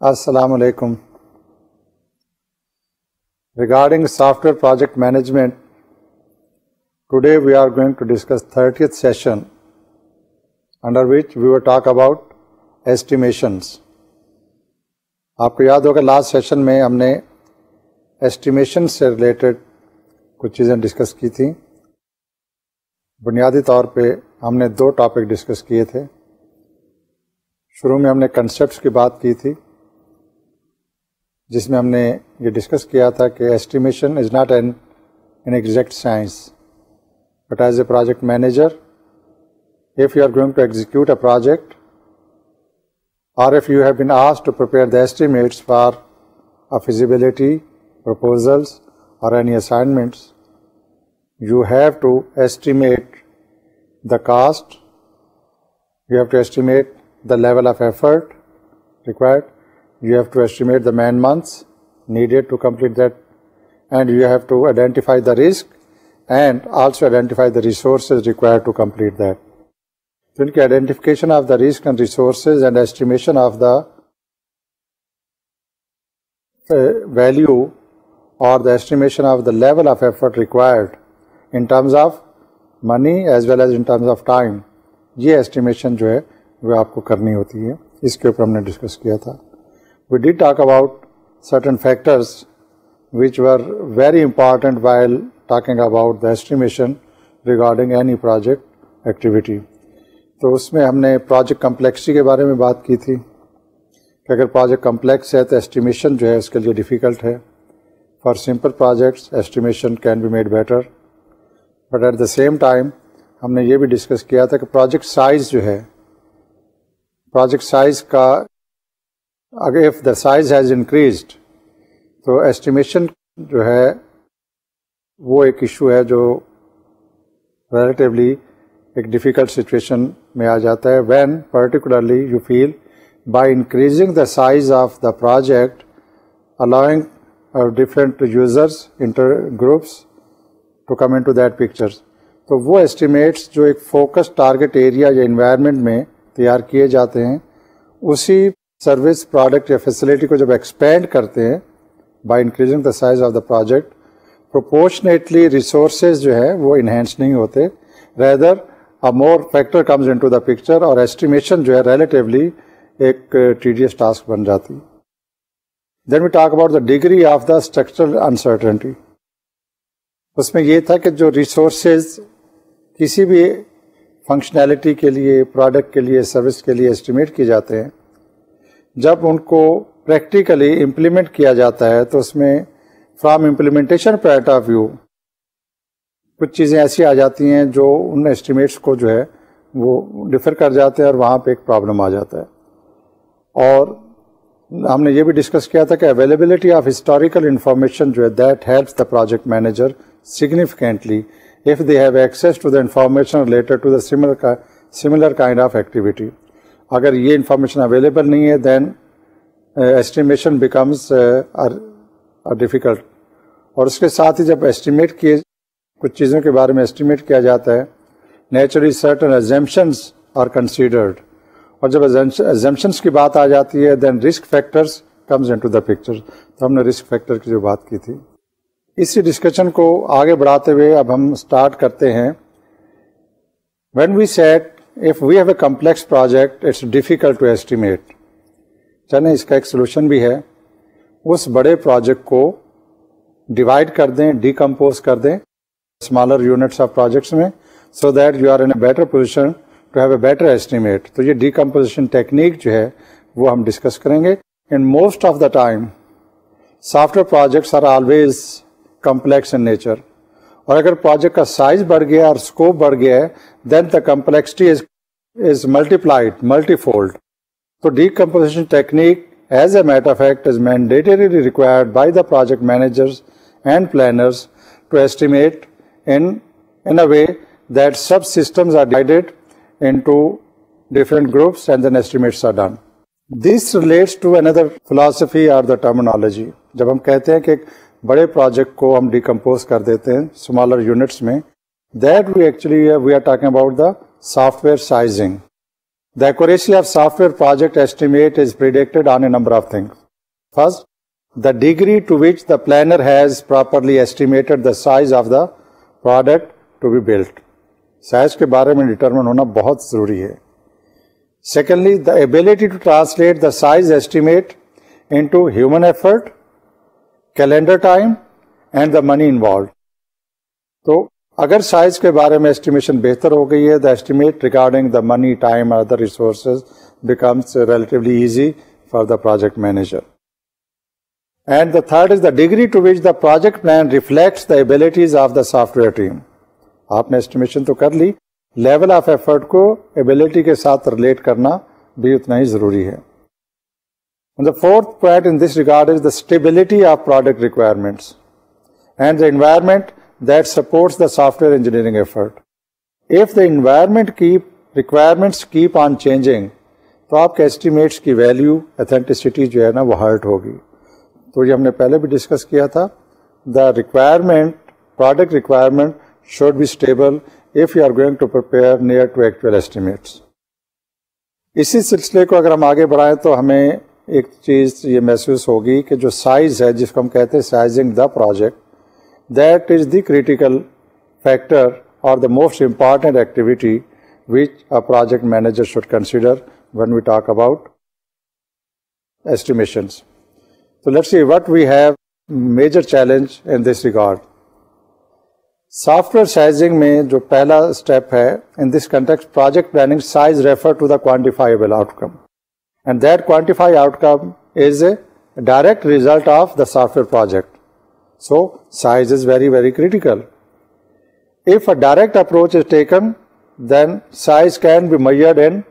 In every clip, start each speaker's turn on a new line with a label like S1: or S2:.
S1: Assalamu alaikum. Regarding software project management, today we are going to discuss 30th session, under which we will talk about estimations. آپ کو یاد ہوگا last session میں ہم نے estimation سے ریلیٹڈ کچھ چیزیں ڈسکس کی تھیں. بنیادی طور پہ ہم نے دو ٹاپک ڈسکس کیے تھے. شروع میں ہم نے کنسیپٹس کی بات کی تھی، جس میں ہم نے یہ ڈسکس کیا تھا کہ estimation is not an exact science, but as a project manager if you are going to execute a project, or if you have been asked to prepare the estimates for a feasibility, proposals, or any assignments, you have to estimate the cost, you have to estimate the level of effort required, you have to estimate the man months needed to complete that, and you have to identify the risk and also identify the resources required to complete that. So, in identification of the risk and resources and estimation of the value or the estimation of the level of effort required in terms of money as well as in terms of time, یہ estimation جو ہے وہ آپ کو کرنی ہوتی ہے. اس کے اوپر ہم نے ڈسکس کیا تھا. We did talk about certain factors which were very important while talking about the estimation regarding any project activity. تو اس میں ہم نے پروجیکٹ کمپلیکسٹی کے بارے میں بات کی تھی کہ اگر پروجیکٹ کمپلیکس ہے تو اسٹیمیشن جو ہے اس کے لیے ڈیفیکلٹ ہے. For simple projects estimation can be made better, but at the same time ہم نے یہ بھی ڈسکس کیا تھا کہ پروجیکٹ سائز جو ہے، پروجیکٹ سائز کا اگر if the size has increased تو اسٹیمیشن جو ہے وہ ایک ایشو ہے جو ریلیٹیولی ایک ڈیفیکلٹ سچویشن میں آ جاتا ہے. When particularly you feel by increasing the size of the project allowing different users inter groups to come in to that picture, تو وہ اسٹیمیٹس جو ایک فوکس ٹارگیٹ ایریا یا انوائرمنٹ میں تیار کیے جاتے ہیں، اسی سروس پروڈکٹ یا فیسلٹی کو جب ایکسپینڈ کرتے ہیں by increasing the size of the project, proportionately resources جو ہے وہ انہینس نہیں ہوتے، rather a more factor comes into the picture اور estimation جو ہے relatively ایک tedious task بن جاتی. Then we talk about the degree of the structural uncertainty. اس میں یہ تھا کہ جو resources کسی بھی فنکشنالٹی کے لیے، پروڈکٹ کے لیے، سروس کے لیے estimate کیے جاتے ہیں، جب ان کو پریکٹیکلی امپلیمنٹ کیا جاتا ہے تو اس میں from implementation point of view کچھ چیزیں ایسی آ جاتی ہیں جو ان ایسٹیمیٹس کو جو ہے وہ ڈفر کر جاتے ہیں اور وہاں پہ ایک پرابلم آ جاتا ہے. اور ہم نے یہ بھی ڈسکس کیا تھا کہ اویلیبلٹی آف ہسٹوریکل انفارمیشن جو ہے that helps the project manager significantly if they have access to the information related to the similar kind of activity. اگر یہ انفارمیشن اویلیبل نہیں ہے دین ایسٹیمیشن بیکمز ڈیفیکلٹ. اور اس کے ساتھ ہی جب ایسٹیمیٹ کیے کچھ چیزوں کے بارے میں ایسٹیمیٹ کیا جاتا ہے، naturally certain exemptions are considered, اور جب ایگزمپشنز کی بات آ جاتی ہے then risk factors comes into the picture. تو ہم نے رسک فیکٹر کی جو بات کی تھی، اسی ڈسکشن کو آگے بڑھاتے ہوئے اب ہم اسٹارٹ کرتے ہیں. When we set if we have a complex project it's difficult to estimate. چلیں اس کا ایک سولوشن بھی ہے. اس بڑے پروجیکٹ کو ڈیوائڈ کر دیں، ڈیکمپوز کر دیں اسمالر یونٹس آف پروجیکٹس میں، so that you are in a better position to have a better estimate. تو یہ ڈیکمپوزیشن ٹیکنیک جو ہے وہ ہم ڈسکس کریں گے. In most of the time software projects are always complex in nature, اور اگر پروجیکٹ کا سائز بڑھ گیا اور اسکوپ بڑھ گیا ہے then the complexity is multiplied, multi fold. تو decomposition technique as a matter of fact is mandatorily required by the project managers and planners to estimate in a way that subsystems are divided into different groups and then estimates are done. This relates to another philosophy or the terminology. جب ہم کہتے ہیں کہ ایک بڑے project کو ہم decompose کر دیتے ہیں smaller units میں، that we are talking about the software sizing. The accuracy of software project estimate is predicted on a number of things. First, the degree to which the planner has properly estimated the size of the product to be built. Size کے بارے میں determine ہونا بہت ضروری ہے. Secondly, the ability to translate the size estimate into human effort, calendar time and the money involved. تو اگر size کے بارے میں estimation بہتر ہو گئی ہے, the estimate regarding the money, time and other resources becomes relatively easy for the project manager. And the third is the degree to which the project plan reflects the abilities of the software team. آپ نے estimation تو کر لی, level of effort کو ability کے ساتھ relate کرنا بھی اتنا ہی ضروری ہے. And the fourth point in this regard is the stability of product requirements and the environment that supports the software engineering effort. If the requirements keep on changing, تو آپ کے estimates کی value, authenticity جو ہے نا وہ hurt ہوگی. تو یہ ہم نے پہلے بھی ڈسکس کیا تھا. The product requirement should be stable if you are going to prepare near to actual estimates. اسی سلسلے کو اگر ہم آگے بڑھائیں تو ہمیں ایک چیز یہ محسوس ہوگی کہ جو سائز ہے جس کو ہم کہتے ہیں sizing the project, that is the critical factor اور the most important activity which a project manager should consider when we talk about estimations. So let's see what we have major challenge in this regard. Software sizing میں جو پہلا step ہے, in this context project planning size refer to the quantifiable outcome, and that quantify outcome is a direct result of the software project. So size is very very critical. If a direct approach is taken, then size can be measured in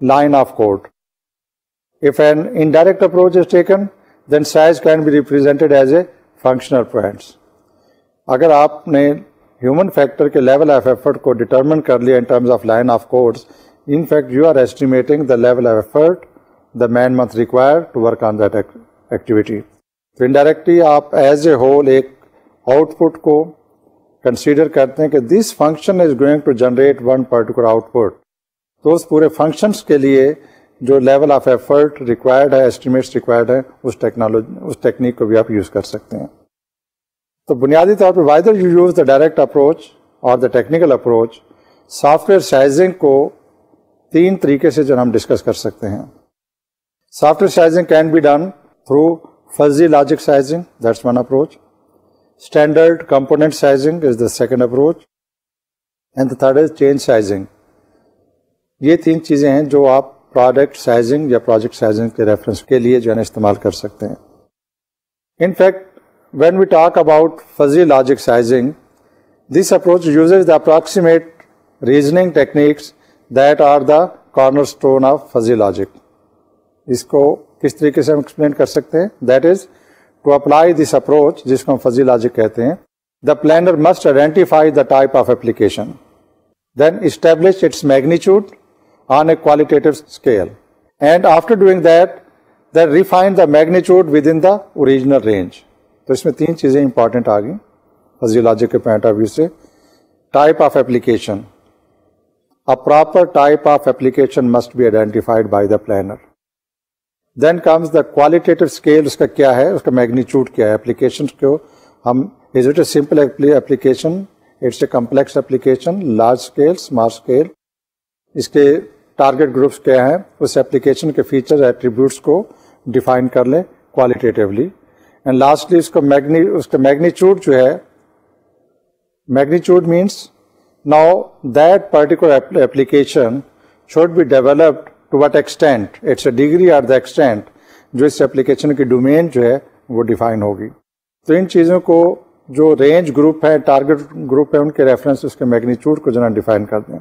S1: line of code. If an indirect approach is taken, then size can be represented as a functional points. اگر آپ نے human factor کے level of effort کو determine کر لیا in terms of line of codes, in fact you are estimating the level of effort the man month required to work on that activity. تو indirectly آپ as a whole ایک output کو consider کرتے ہیں کہ this function is going to generate one particular output. تو اس پورے فنکشنس کے لیے جو لیول آف ایفرٹ ریکوائرڈ ہے, ایسٹیمیٹس ریکوائرڈ ہے, اس ٹیکنیک کو بھی آپ یوز کر سکتے ہیں. تو بنیادی طور پہ whether you use the direct approach اور the technical approach, software sizing کو تین طریقے سے جو ہم ڈسکس کر سکتے ہیں. Software sizing can be done through fuzzy logic sizing, that's one approach. Standard component sizing is the second approach, and the third is change sizing. یہ تین چیزیں ہیں جو آپ پروڈکٹ سائزنگ یا پروجیکٹ سائزنگ کے ریفرنس کے لیے جو ہے نا استعمال کر سکتے ہیں. In fact when we talk about fuzzy logic sizing, this approach uses the approximate reasoning techniques that are the cornerstone of fuzzy logic. اس کو کس طریقے سے ہم ایکسپلین کر سکتے ہیں؟ That is, to apply this approach, جس کو ہم fuzzy logic کہتے ہیں, the planner must identify the type of application, then establish its magnitude on a qualitative scale, and after doing that, then refine the magnitude within the original range. تو اس میں تین چیزیں امپورٹنٹ آ گئیں fuzzy logic کے point of view سے. Type of application, a proper type of application must be identified by the planner. Then comes the qualitative scale, اس کا کیا ہے, اس کا میگنیچیوڈ کیا ہے. ایپلیکیشن کو ہم is it a simple application, it's a complex application, large scale, small scale, اس کے ٹارگیٹ گروپس کیا ہیں, اس ایپلیکیشن کے فیچر ایٹریبیوٹس کو ڈیفائن کر لیں کوالٹیٹیولی. اینڈ لاسٹلی اس کا میگنیچیوڈ جو ہے, magnitude means now that particular application should be developed to what extent, it's a degree اور دا ایکسٹینٹ جو اس ایپلیکیشن کی ڈومین جو ہے وہ ڈیفائن ہوگی. تو ان چیزوں کو جو رینج گروپ ہے, ٹارگیٹ گروپ ہے, ان کے ریفرنس اس کے میگنیچیوڈ کو جو ہے ڈیفائن کر دیں.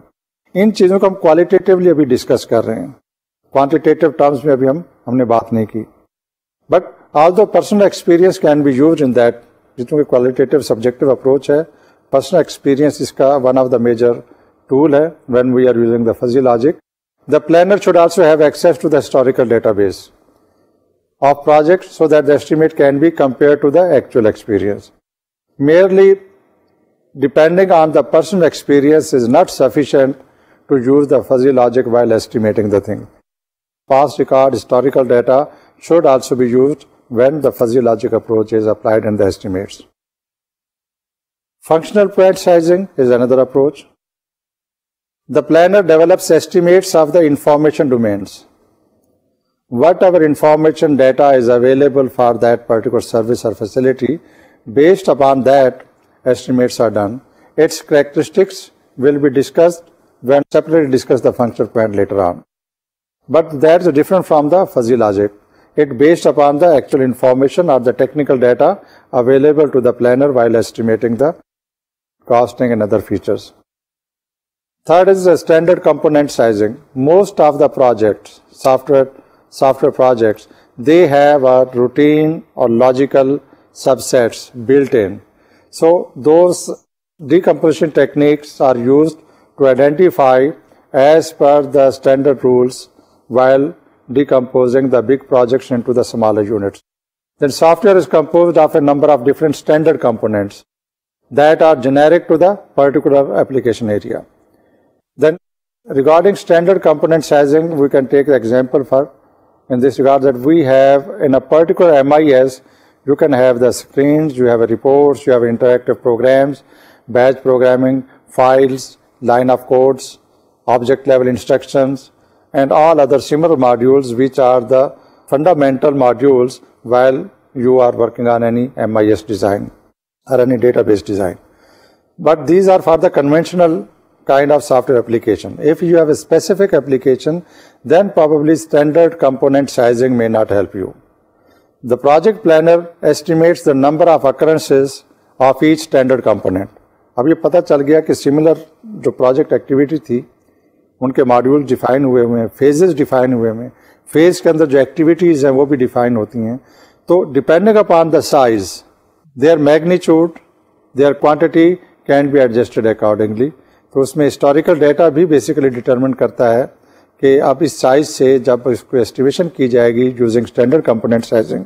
S1: ان چیزوں کو ہم کوالٹیٹیولی ابھی ڈسکس کر رہے ہیں, کوانٹیٹیو ٹرمز میں ابھی ہم نے بات نہیں کی. But although personal experience can be used in that, جتوں کہ qualitative subjective approach ہے, personal experience اس کا one of the major tool ہے when we are using the fuzzy logic. The planner should also have access to the historical database of projects so that the estimate can be compared to the actual experience. Merely depending on the personal experience is not sufficient to use the fuzzy logic while estimating the thing. Past record, historical data should also be used when the fuzzy logic approach is applied in the estimates. Functional point sizing is another approach. The planner develops estimates of the information domains. Whatever information data is available for that particular service or facility, based upon that, estimates are done. Its characteristics will be discussed when separately discuss the functional point later on. But that is different from the fuzzy logic. It based upon the actual information or the technical data available to the planner while estimating the costing and other features. Third is the standard component sizing. Most of the projects, software projects, they have a routine or logical subsets built in. So those decomposition techniques are used to identify as per the standard rules while decomposing the big projects into the smaller units. Then software is composed of a number of different standard components that are generic to the particular application area. Then regarding standard component sizing, we can take the example for in this regard that we have in a particular MIS, you can have the screens, you have reports, you have interactive programs, batch programming, files, line of codes, object level instructions, and all other similar modules which are the fundamental modules while you are working on any MIS design or any database design. But these are for the conventional kind of software application. If you have a specific application, then probably standard component sizing may not help you. The project planner estimates the number of occurrences of each standard component. اب یہ پتہ چل گیا کہ similar جو project activity تھی ان کے module define ہوئے ہوئے ہیں, فیزز ڈیفائن ہوئے ہوئے ہیں, فیز کے اندر جو ایکٹیویٹیز ہیں وہ بھی ڈیفائن ہوتی ہیں. تو depending upon the size, their magnitude, their quantity can be adjusted accordingly. تو اس میں ہسٹوریکل ڈیٹا بھی بیسیکلی ڈٹرمن کرتا ہے کہ اب اس سائز سے جب اس کو ایسٹیمیشن کی جائے گی using standard component sizing,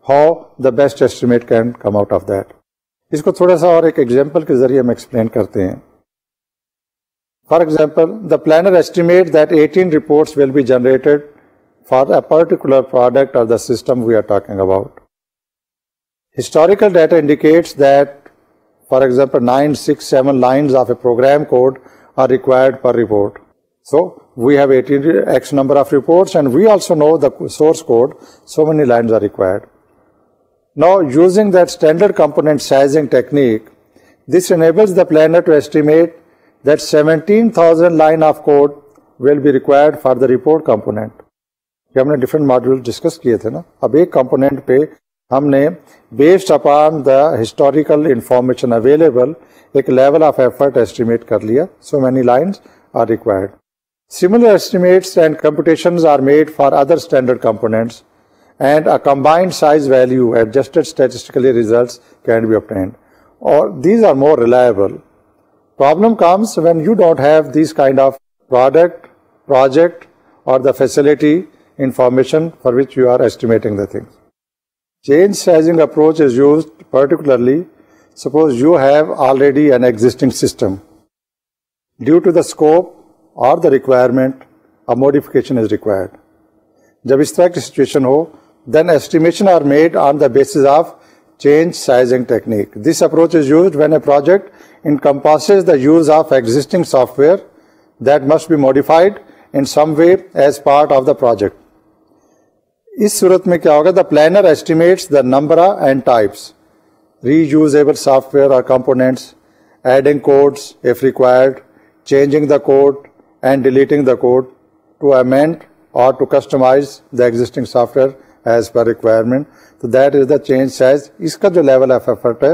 S1: how the best estimate can come out of that. اس کو تھوڑا سا اور ایک ایگزامپل کے ذریعے ہم ایکسپلین کرتے ہیں. For example, the planner estimate that 18 reports will be generated for a particular product or the system we are talking about. Historical data indicates that, for example, 9, 6, 7 lines of a program code are required per report. So we have 18 X number of reports and we also know the source code, so many lines are required. Now using that standard component sizing technique, this enables the planner to estimate that 17,000 line of code will be required for the report component. کہ ہم نے different module discuss کیے تھے نا. اب ایک component پہ ہم نے based upon the historical information available ایک لیول آف ایفرٹ ایسٹیمیٹ کر لیا. So many lines are required. Similar estimates and computations are made for other standard components and a combined size value adjusted statistically results can be obtained. Or these are more reliable. Problem comes when you don't have these kind of product, project or the facility information for which you are estimating the things. Change sizing approach is used particularly suppose you have already an existing system. Due to the scope or the requirement, a modification is required. جب اس طرح کی situation who, then estimation are made on the basis of change sizing technique. This approach is used when a project encompasses the use of existing software that must be modified in some way as part of the project. اس صورت میں کیا ہوگا, the planner estimates the number and types, reusable software or components, adding codes if required, changing the code and deleting the code to amend or to customize the existing software as per requirement. So that is the change size. اس کا جو level of effort ہے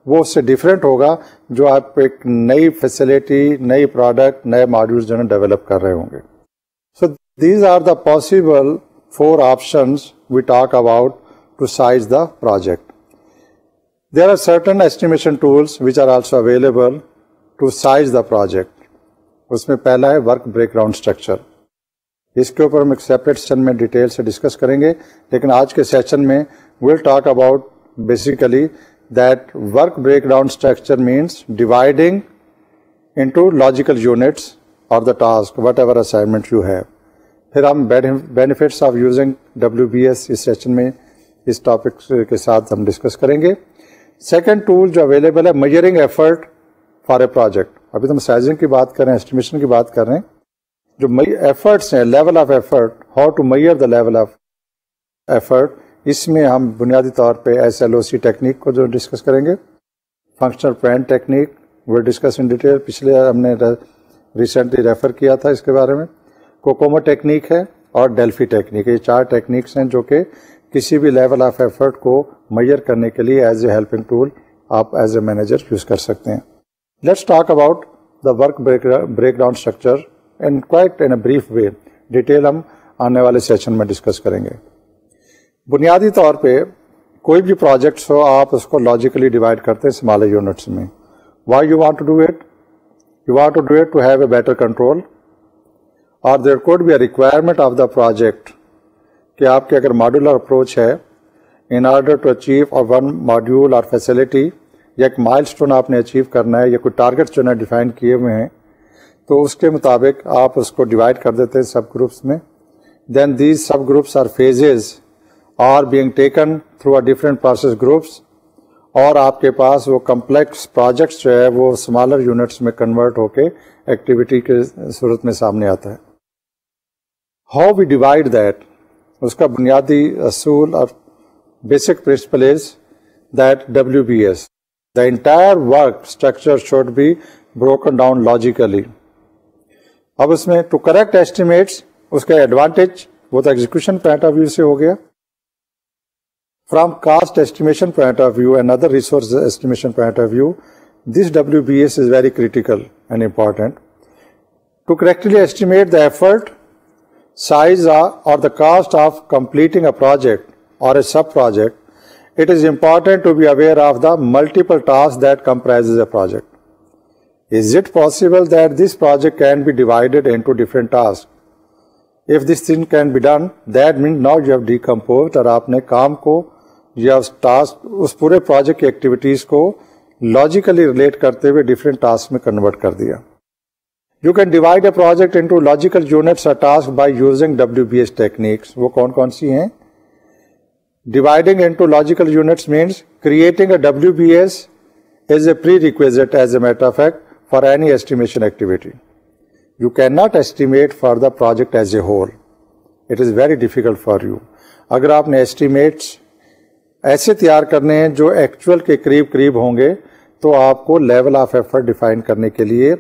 S1: وہ اس سے different ہوگا جو آپ ایک نئی فیسلٹی, نئی پروڈکٹ, نئے ماڈیولز جو ہے ڈیولپ کر رہے ہوں گے. So these are the possible 4 options we talk about to size the project. There are certain estimation tools which are also available to size the project. اس میں پہلا ہے ورک بریک گراؤنڈ اسٹرکچر. اس کے اوپر ہم ایک سیپریٹ سیشن میں detail سے discuss کریں گے, لیکن آج کے سیشن میں we'll talk about basically that work breakdown structure means dividing into logical units or the task, whatever assignment you have. پھر ہم benefits of using WBS اس سیشن میں اس ٹاپک کے ساتھ ہم ڈسکس کریں گے. سیکنڈ ٹول جو اویلیبل ہے measuring effort for a project. ابھی تو ہم سائزنگ کی بات کر رہے ہیں, اسٹیمیشن کی بات کر رہے ہیں. جو ایفرٹس ہیں, level of effort, how to measure the level of effort, اس میں ہم بنیادی طور پہ SLOC ٹیکنیک کو جو ڈسکس کریں گے. فنکشنل پلانٹ ٹیکنیک وہ ڈسکس ان ڈیٹیل, پچھلے ہم نے ریسنٹلی ریفر کیا تھا اس کے بارے میں. کوکومو ٹیکنیک ہے اور ڈیلفی ٹیکنیک. یہ 4 ٹیکنیکس ہیں جو کہ کسی بھی لیول آف ایفرٹ کو میئر کرنے کے لیے ایز اے ہیلپنگ ٹول آپ ایز اے مینیجر یوز کر سکتے ہیں. Let's talk about the work breakdown structure in quite in a brief way. Detail ہم آنے والے سیشن میں ڈسکس کریں گے. بنیادی طور پہ کوئی بھی پروجیکٹس ہو, آپ اس کو لاجیکلی ڈیوائڈ کرتے ہیں اسمالر یونٹس میں. Why you want to do it? You want to do it to have a better control, اور there could be a requirement of the project کہ آپ کے اگر ماڈولر اپروچ ہے, in order to achieve one module اور facility, یا ایک مائل اسٹون آپ نے اچیو کرنا ہے, یا کوئی ٹارگیٹ جو ہے ڈیفائن کیے ہوئے ہیں, تو اس کے مطابق آپ اس کو ڈیوائڈ کر دیتے ہیں سب گروپس میں. Then these sub groups are phases are being taken through a different process groups, اور آپ کے پاس وہ کمپلیکس پروجیکٹس جو ہے وہ اسمالر یونٹس میں کنورٹ ہو کے ایکٹیویٹی کے صورت میں سامنے آتا ہے. ہاؤ وی ڈیوائڈ دیٹ, اس کا بنیادی اصول اور basic principle is that WBS, the entire work structure should be broken down logically. اب اس میں ٹو کریکٹ ایسٹیمیٹس, اس کا ایڈوانٹیج وہ تو ایگزیکیوشن پوائنٹ آف ویو سے ہو گیا. From cost estimation point of view and other resource estimation point of view, this WBS is very critical and important. To correctly estimate the effort, size or the cost of completing a project or a sub-project, it is important to be aware of the multiple tasks that comprises a project. Is it possible that this project can be divided into different tasks? If this thing can be done, that means now you have decomposed, اور آپ نے کام کو یا اس پورے project کی activities کو logically relate کرتے ہوئے ڈفرینٹ ٹاسک میں کنورٹ کر دیا. You can divide a project into logical units or tasks by using WBS techniques. وہ کون کون سی ہیں؟ Dividing into logical units means creating a WBS is a prerequisite, as a matter of fact, for any estimation activity. You cannot estimate for the project as a whole. It is very difficult for you. اگر آپ نے estimates ایسے تیار کرنے ہیں جو actual کے قریب قریب ہوں گے, تو آپ کو لیول آف ایفرٹ ڈیفائن کرنے کے لیے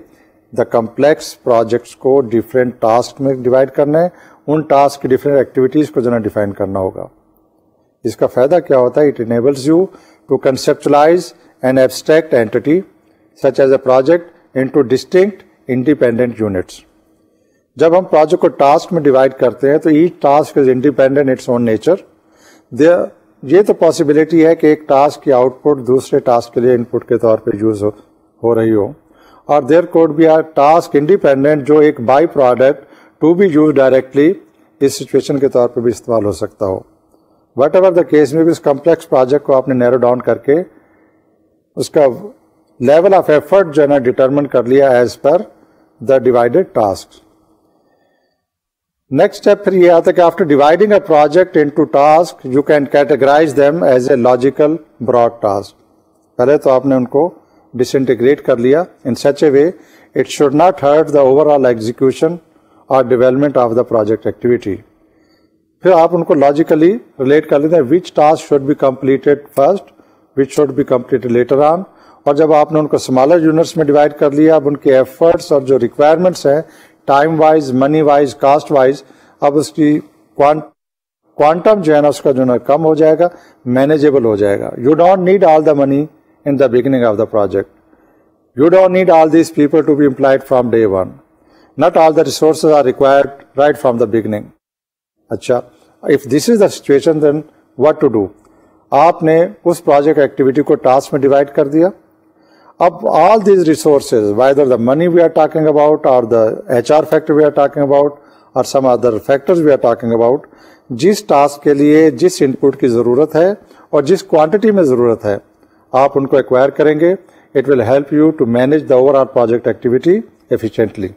S1: دا کمپلیکس پروجیکٹس کو ڈفرینٹ ٹاسک میں ڈیوائڈ کرنا ہے, ان ٹاسک کی ڈفرینٹ ایکٹیویٹیز کو جو ہے ڈیفائن کرنا ہوگا. اس کا فائدہ کیا ہوتا ہے؟ It enables you to conceptualize an abstract entity such as a project into distinct independent units. جب ہم پروجیکٹ کو ٹاسک میں ڈیوائڈ کرتے ہیں تو each task is independent its own nature. یہ تو پاسبلٹی ہے کہ ایک ٹاسک کی آؤٹ پٹ دوسرے ٹاسک کے لیے ان پٹ کے طور پہ یوز ہو رہی ہو, اور there could be are task independent جو ایک by product to be use directly اس سچویشن کے طور پہ بھی استعمال ہو سکتا ہو. وٹ ایور دا کیس میں بھی اس کمپلیکس پروجیکٹ کو آپ نے نیرو ڈاؤن کر کے اس کا لیول آف ایفرٹ جو ہے نا ڈٹرمن کر لیا as per the divided task. Next step پھر یہ آتا ہے کہ after dividing a project into task you can categorize them as a logical broad task. پہلے تو آپ نے ان کو ڈسنٹیگریٹ کر لیا in such a way it should not hurt the over آل ایگزیکیوشن اور development of the project activity. پھر آپ ان کو لاجیکلی ریلیٹ کر لیتے ہیں which task should be completed first, which should be completed later on. اور جب آپ نے ان کو اسمالر یونٹس میں ڈیوائڈ کر لیا, اب ان کے ایفرٹس اور جو ریکوائرمنٹس ہیں time wise, money wise, cost wise, اب اس کی کوانٹم جو ہے نا اس کا جو ہے نا کم ہو جائے گا, مینیجیبل ہو جائے گا. You don't need all the money in the beginning of the project. You don't need all these people to be employed from day one. Not all the resources are required right from the beginning. اچھا, if this is the situation then what to do? آپ نے اس project activity کو task میں divide کر دیا. اب all these resources, whether the money we are talking about or the HR factor we are talking about or some other factors we are talking about, جس task کے لیے جس ان پٹ کی ضرورت ہے اور جس کوانٹٹی میں ضرورت ہے آپ ان کو ایکوائر کریں گے. It will help you to manage the over all project activity efficiently.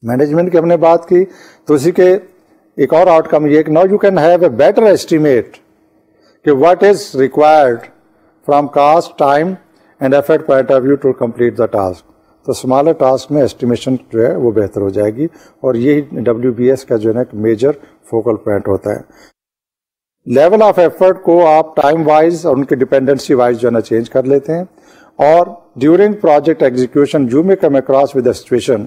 S1: Management کی ہم نے بات کی تو اسی کے ایک اور آؤٹ کم یہ کہ now you can have a better estimate کہ what is required from cost time and effort point of view to complete the task. تو اسمالر ٹاسک میں اسٹیمیشن جو ہے وہ بہتر ہو جائے گی, اور یہی WBS کا جو ہے نا ایک میجر فوکل پوائنٹ ہوتا ہے. لیول آف ایفرٹ کو آپ ٹائم وائز اور ان کی ڈپینڈنسی وائز جو ہے نا چینج کر لیتے ہیں, اور during project execution you may come across with a situation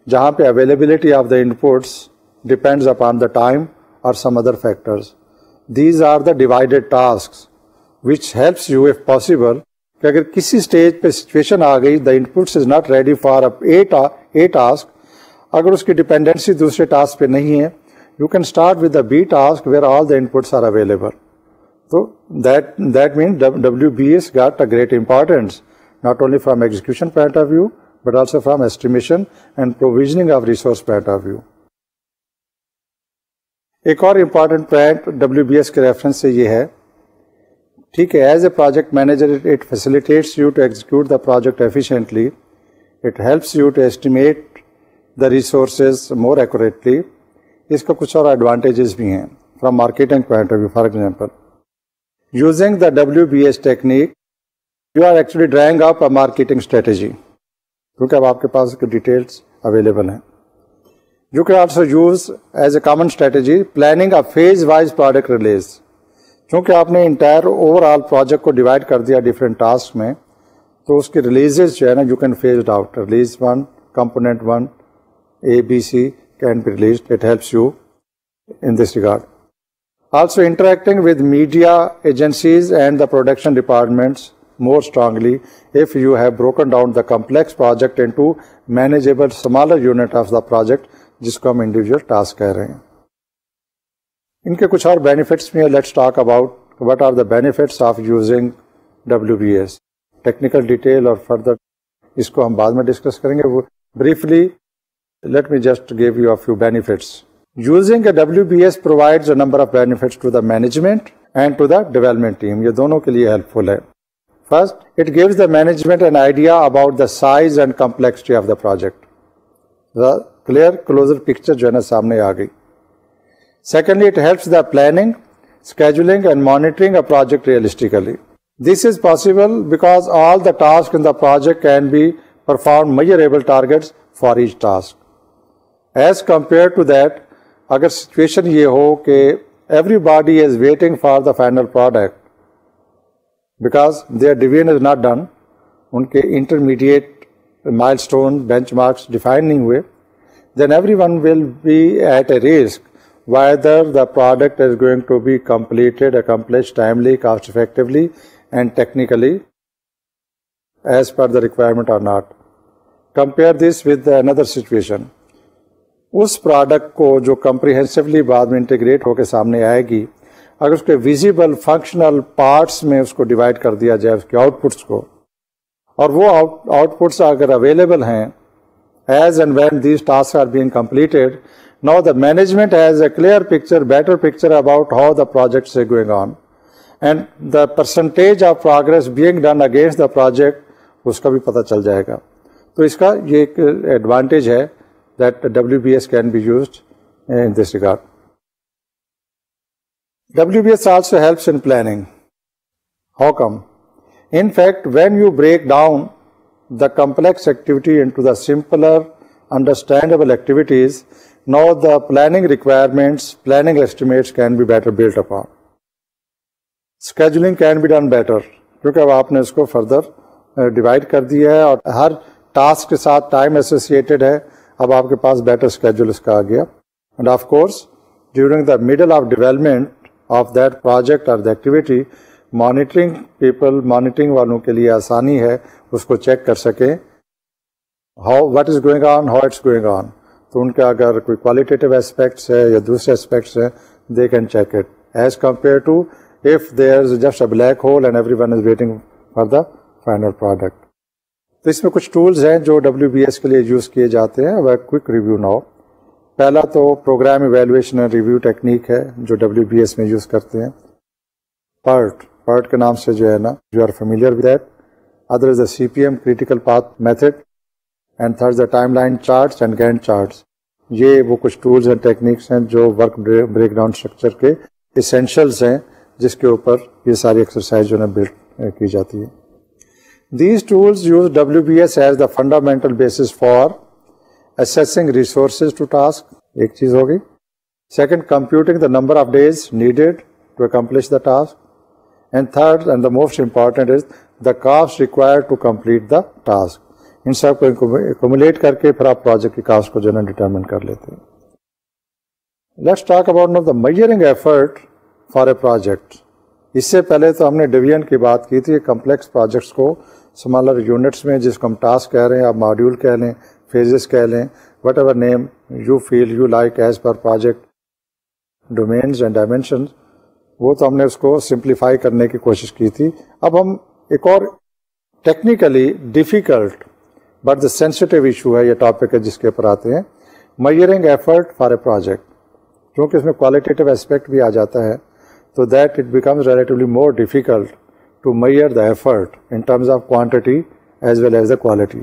S1: جہاں پہ availability of the inputs depends upon the time اور some other factors. These are the divided tasks which helps you if possible کہ اگر کسی stage پہ situation آ گئی, the inputs is not ready for a task, اگر اس کی ڈپینڈنسی دوسرے ٹاسک پہ نہیں ہے, you can start with the B task where all the inputs are available. So that means WBS got a great importance, not only from execution point of view, but also from estimation and provisioning of resource point of view. ایک اور important point WBS کے reference سے یہ ہے, ٹھیک ہے, as a project manager it facilitates you to execute the project efficiently, it helps you to estimate the resources more accurately. اس کا کچھ اور ایڈوانٹیجز بھی ہیں from marketing point of view. For example, using the WBS technique you are actually drawing up a marketing strategy, کیونکہ اب آپ کے پاس ڈیٹیلس اویلیبل ہیں. You can also use as a common strategy planning a phase wise product release. چونکہ آپ نے entire over all project کو ڈیوائڈ کر دیا ڈفرینٹ ٹاسک میں, تو اس کی ریلیزز جو ہے نا you can phased out. Release 1, component 1, ABC can be released. It helps you in this regard. Also interacting with media agencies and the production departments more strongly if you have broken down the complex project into manageable smaller unit of the project, جس کو ہم individual task کہہ رہے ہیں. ان کے کچھ اور benefits میں let's talk about what are the benefits of using WBS. Technical detail اور further اس کو ہم بعد میں ڈسکس کریں گے. Briefly, let me just give you a few benefits. Using a WBS provides a number of benefits to the management and to the development team. یہ دونوں کے لیے helpful ہے. First, it gives the management an idea about the size and complexity of the project. The clear closer picture جو ہے نا سامنے آ گئی. Secondly, it helps the planning, scheduling and monitoring a project realistically. This is possible because all the tasks in the project can be performed measurable targets for each task. As compared to that, اگر situation یہ ہو کہ everybody is waiting for the final product because their division is not done, ان کے intermediate milestone benchmarks define نہیں ہوئے, then everyone will be at a risk whether the product is going to be completed, accomplished timely, cost effectively and technically as per the requirement or not. Compare this with another situation. اس product کو جو comprehensively بعد میں integrate ہو کے سامنے آئے گی, اگر اس کے ویزیبل فنکشنل پارٹس میں اس کو ڈیوائڈ کر دیا جائے اس کے آؤٹ پٹس کو, اور وہ آؤٹ پٹس اگر اویلیبل ہیں as and when these task are being completed, now the management has a clear picture, better picture about how the projects are going on and the percentage of progress being done against the project, اس کا بھی پتہ چل جائے گا. تو اس کا یہ ایک ایڈوانٹیج ہے that WBS can be used in this regard. WBS also helps in planning. How come? In fact, when you break down the complex activity into the simpler, understandable activities, now the planning requirements, planning estimates can be better built upon. Scheduling can be done better, کیونکہ اب آپ نے اس کو further divide کر دیا ہے اور ہر task کے ساتھ ٹائم ایسوسیٹڈ ہے. اب آپ کے پاس بیٹر اسکیجول اس کا آ گیا. And of course during the middle of development of that project اور the activity, monitoring people, monitoring والوں کے لیے آسانی ہے اس کو چیک کر سکیں how what is going on, how it's going on. تو ان کا اگر کوئی کوالٹیٹیو اسپیکٹس ہے یا دوسرے اسپیکٹس ہیں, they can check it as compare to if there is just a black hole and everyone is waiting for the final product. تو اس میں کچھ ٹولز ہیں جو WBS کے لیے یوز کیے جاتے ہیں. اب کوئک ریویو ناؤ. پہلا تو program evaluation and review technique ہے جو WBS میں یوز کرتے ہیں. PERT کے نام سے جو ہے نا, you are familiar with that. Other is the CPM critical path method. And third the timeline charts and Gantt charts. یہ وہ کچھ ٹولز اینڈ ٹیکنیکس ہیں جو ورک بریک ڈاؤن اسٹرکچر کے اسینشلس ہیں جس کے اوپر یہ ساری ایکسرسائز جو ہے بلڈ کی جاتی ہے. These tools use WBS as the fundamental basis for assessing resources to task. ایک چیز ہوگی. Second, computing the number of days needed to accomplish the task. And third, and the most important, is the cost required to complete the task. ان سب کو accumulate کر کے پھر آپ project کی cost کو جو ہے ڈیٹرمن کر لیتے ہیں. Let's talk about now the measuring effort for a project. اس سے پہلے تو ہم نے ڈویژن کی بات کی تھی. کمپلیکس پروجیکٹس کو اسمالر یونٹس میں, جس کو ہم ٹاسک کہہ رہے ہیں, آپ ماڈیول کہہ لیں, فیزز کہہ لیں, whatever name you feel you like as per project domains and dimensions, وہ تو ہم نے اس کو سمپلیفائی کرنے کی کوشش کی تھی. اب ہم ایک اور technically difficult but the sensitive issue ہے, یہ ٹاپک ہے جس کے اوپر آتے ہیں, measuring effort for a project. کیونکہ اس میں کوالٹیٹیو اسپیکٹ بھی آ جاتا ہے, so that it becomes relatively more difficult to measure the effort in terms of quantity as well as the quality.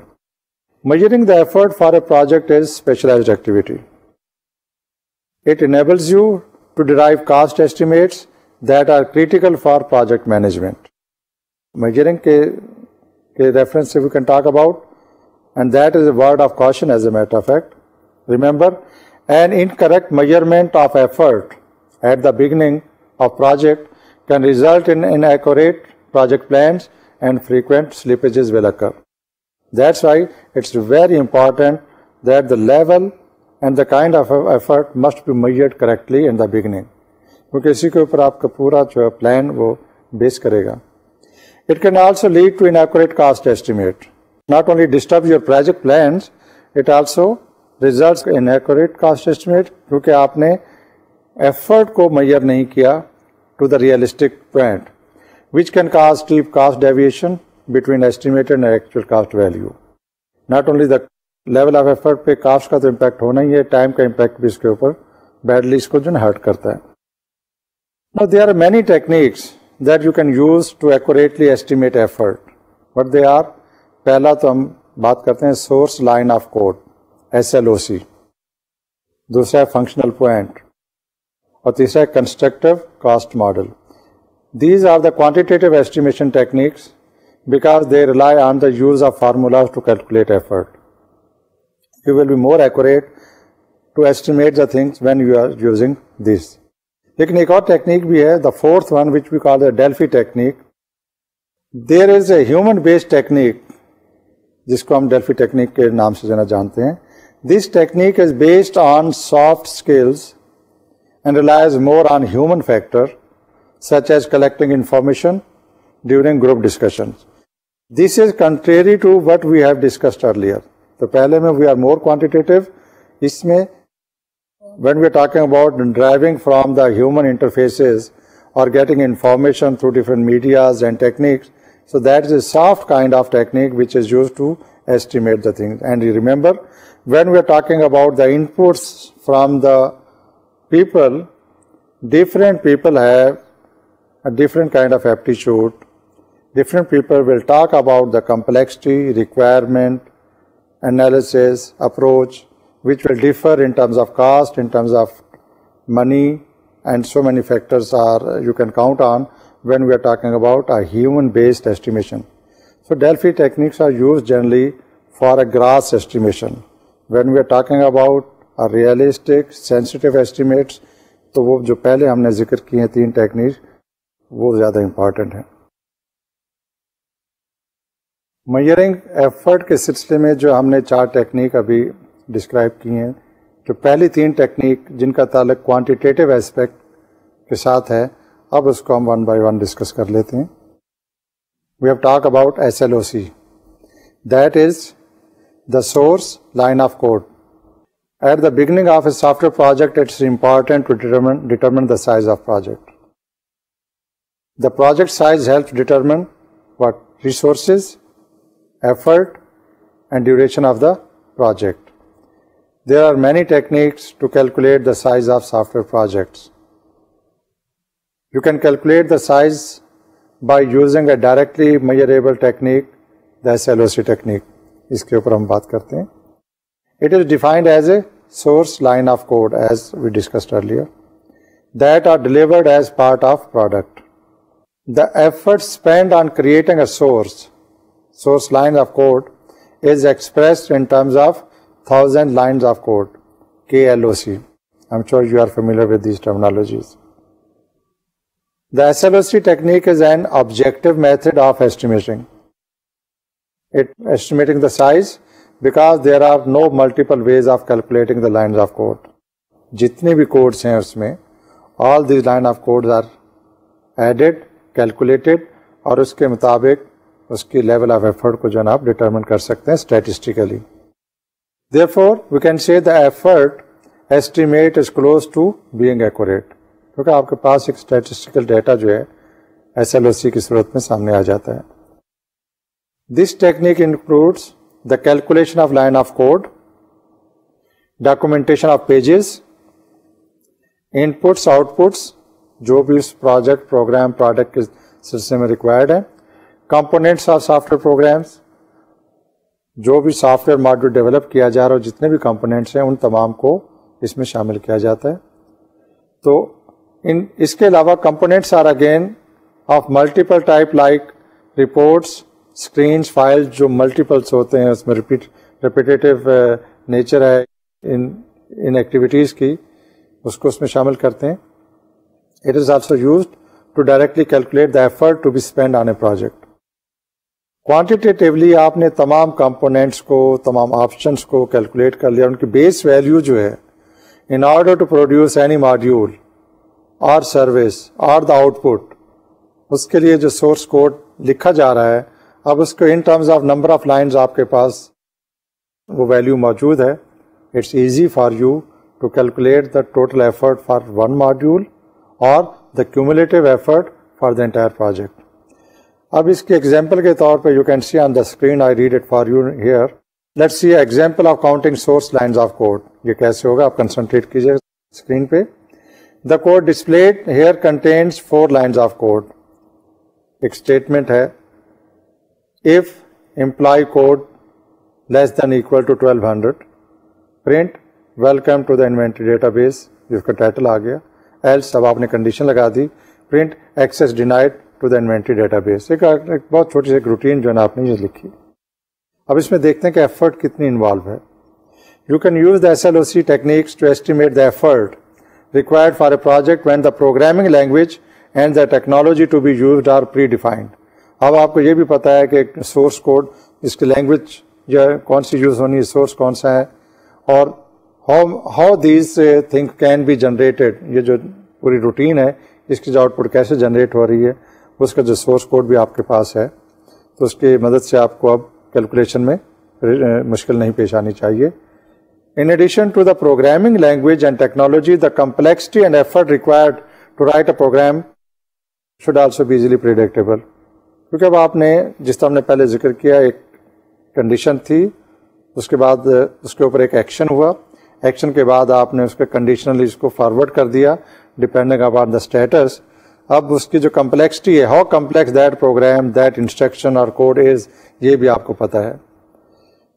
S1: Measuring the effort for a project is specialized activity. It enables you to derive cost estimates that are critical for project management. Measuring ke reference we can talk about, and that is a word of caution as a matter of fact. Remember, an incorrect measurement of effort at the beginning of project can result in inaccurate project plans and frequent slippages will occur. That's why it's very important that the level and the kind of effort must be measured correctly in the beginning. کیونکہ اسی کے اوپر آپ کا پورا جو plan وہ بیس کرے گا. It can also lead to inaccurate cost estimate. Not only disturbs your project plans, it also results in inaccurate cost estimate کیونکہ آپ نے ایفرٹ کو میئر نہیں کیا to the realistic point, which can cause step cost deviation between estimated and actual cost value. Not only the level of effort پہ cost کا تو امپیکٹ ہونا ہی ہے, ٹائم کا امپیکٹ بھی اس کے اوپر بیڈلی اس کو جو ہے ہرٹ کرتا ہے. Now there are many techniques that you can use to accurately estimate effort. What they are? پہلا تو ہم بات کرتے ہیں source line of code SLOC, دوسرا ہے فنکشنل پوائنٹ, اور تیسرا ہے constructive cost model. These are the quantitative estimation techniques because they rely on the use of formulas to calculate effort. You will be more accurate to estimate the things when you are using this. لیکن ایک اور technique بھی ہے, the fourth one which we call the Delphi technique. There is a human based technique جس کو ہم Delphi technique کے نام سے جانتے ہیں. This technique is based on soft skills and relies more on human factor such as collecting information during group discussions. This is contrary to what we have discussed earlier. تو پہلے میں we are more quantitative. اس میں when we are talking about deriving from the human interfaces or getting information through different medias and techniques, so that is a soft kind of technique which is used to estimate the things. And you remember, when we are talking about the inputs from the people, different people have a different kind of aptitude. Different people will talk about the complexity, requirement, analysis, approach, which will differ in terms of cost, in terms of money, and so many factors are you can count on when we are talking about a human-based estimation. So Delphi techniques are used generally for a gross estimation. When we are talking about realistic sensitive estimates, تو وہ جو پہلے ہم نے ذکر کی ہیں 3 technique, وہ زیادہ امپورٹنٹ ہیں. میئرنگ ایفرٹ کے سلسلے میں جو ہم نے 4 ٹیکنیک ابھی ڈسکرائب کی ہیں, جو پہلی 3 ٹیکنیک جن کا تعلق کوانٹیٹیو اسپیکٹ کے ساتھ ہے, اب اس کو ہم 1 by 1 ڈسکس کر لیتے ہیں. We have talk about SLOC, that is the source line of code. At the beginning of a software project, it's important to determine the size of project. The project size helps determine what resources, effort, and duration of the project. There are many techniques to calculate the size of software projects. You can calculate the size by using a directly measurable technique, the SLOC technique. اس کے اوپر ہم بات کرتے ہیں. It is defined as a source line of code, as we discussed earlier, that are delivered as part of product. The effort spent on creating a source line of code is expressed in terms of 1000 lines of code, KLOC. I'm sure you are familiar with these terminologies. The SLOC technique is an objective method of estimating the size, because there are no multiple ways of calculating the lines of code. جتنے بھی codes ہیں اس میں all these line of codes are added, calculated, اور اس کے مطابق اس کی level of effort کو جو آپ determine کر سکتے ہیں statistically. Therefore, we can say the effort estimate is close to being accurate, کیونکہ آپ کے پاس ایک statistical data جو ہے SLOC کی صورت میں سامنے آ جاتا ہے. This technique includes the calculation of line of code, documentation of pages, inputs, outputs, جو بھی اس پروجیکٹ پروگرام پروڈکٹ کے سلسلے میں ریکوائرڈ ہے, components of software programs, جو بھی سافٹ ویئر ماڈیول ڈیولپ کیا جا رہا ہے جتنے بھی کمپوننٹس ہیں ان تمام کو اس میں شامل کیا جاتا ہے. تو اس کے علاوہ components are again of multiple type like reports, screens, file جو ملٹیپلس ہوتے ہیں, اس میں ریپیٹیٹیو نیچر ہے ان ایکٹیویٹیز کی, اس کو اس میں شامل کرتے ہیں. It is also used to directly calculate the effort to be spend on a project. Quantitatively آپ نے تمام کمپوننٹس کو, تمام آپشنس کو کیلکولیٹ کر لیا, ان کی بیس ویلیو جو ہے in order to produce any module اور سروس اور دا آؤٹ پٹ, اس کے لیے جو سورس کوڈ لکھا جا رہا ہے اب اس کو in terms of number of lines آپ کے پاس وہ ویلیو موجود ہے. It's easy for you to calculate the total effort for one module اور the cumulative effort for the entire project. اب اس کے ایگزامپل کے طور پہ you can see on the screen, I read it for you here. Let's see example of counting source lines of code. یہ کیسے ہوگا آپ کنسنٹریٹ کیجیے اسکرین پہ. The code displayed here contains 4 lines of code. ایک statement ہے if employee code less than equal to 1200 print welcome to the inventory database, جس کا ٹائٹل آ گیا. else اب آپ نے کنڈیشن لگا دی print access denied to the inventory database. ایک بہت چھوٹی سی روٹین جو ہے نا آپ نے یہ لکھی. اب اس میں دیکھتے ہیں کہ ایفرٹ کتنی انوالو ہے. You can use the SLOC techniques to estimate the effort required for a project when the programming language and the technology to be used are predefined. اب آپ کو یہ بھی پتا ہے کہ سورس کوڈ اس کی لینگویج جو ہے کون سی یوز ہونی ہے, سورس کون سا ہے, اور how these thing can be generated. یہ جو پوری روٹین ہے اس کی جو آؤٹ پٹ کیسے جنریٹ ہو رہی ہے, اس کا جو سورس کوڈ بھی آپ کے پاس ہے, تو اس کی مدد سے آپ کو اب کیلکولیشن میں مشکل نہیں پیش آنی چاہیے. In addition to the programming language and technology, the complexity and effort required to write a program should also be easily predictable. کیونکہ اب آپ نے جس طرح ہم نے پہلے ذکر کیا, ایک کنڈیشن تھی, اس کے بعد اس کے اوپر ایک ایکشن ہوا, ایکشن کے بعد آپ نے اس کے کنڈیشنلی اس کو فارورڈ کر دیا ڈپینڈنگ اپان دا اسٹیٹس. اب اس کی جو کمپلیکسٹی ہے, how complex that program, that instruction اور کوڈ از, یہ بھی آپ کو پتا ہے.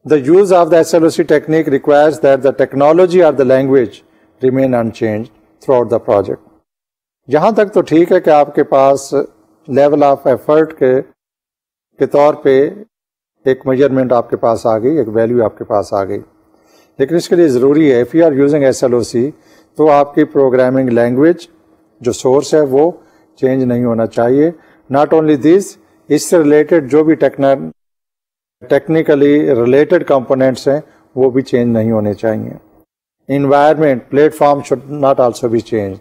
S1: The use of the SLOC technique requires that the technology اور the language remain unchanged throughout the project. یہاں تک تو ٹھیک ہے کہ آپ کے پاس لیول آف ایفرٹ کے طور پہ ایک میجرمنٹ آپ کے پاس آ گئی, ایک ویلیو آپ کے پاس آ گئی, لیکن اس کے لیے ضروری ہے if you are using SLOC تو آپ کی پروگرامنگ لینگویج جو سورس ہے وہ چینج نہیں ہونا چاہیے. ناٹ اونلی دس, اس سے ریلیٹڈ جو بھی ٹیکنیکلی ریلیٹڈ کمپوننٹس ہیں وہ بھی چینج نہیں ہونے چاہیے. Environment, platform should not also be change,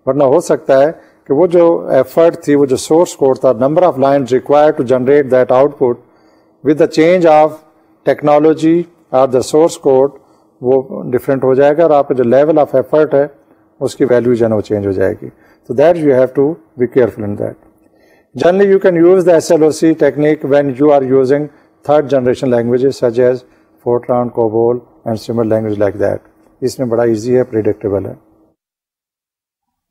S1: ورنہ ہو سکتا ہے کہ وہ جو ایفرٹ تھی, وہ جو سورس کوڈ تھا, number of lines required to generate that output with the change of technology اور دا سورس کوڈ, وہ ڈفرینٹ ہو جائے گا, اور آپ کا جو لیول آف ایفرٹ ہے اس کی ویلیو جو ہے وہ چینج ہو جائے گی. So that you have to be careful in that. Generally, you can use the SLOC technique when you are using third generation languages such as Fortran, COBOL and similar languages like that. اس میں بڑا easy ہے, predictable ہے.